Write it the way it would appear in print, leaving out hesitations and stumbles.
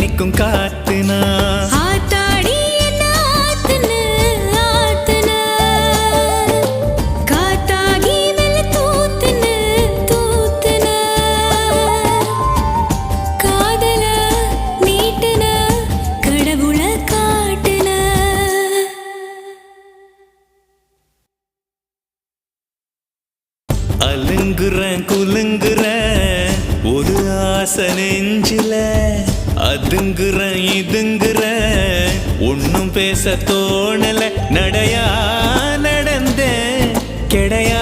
நிற்கும் காத்துனா அலுங்குறேன் குலுங்குறேன் ஒரு ஆசை நெஞ்சில அதுங்குறேன் இதுங்குறேன் ஒன்னும் பேச தோணல நடையா நடந்தேன் கிடையா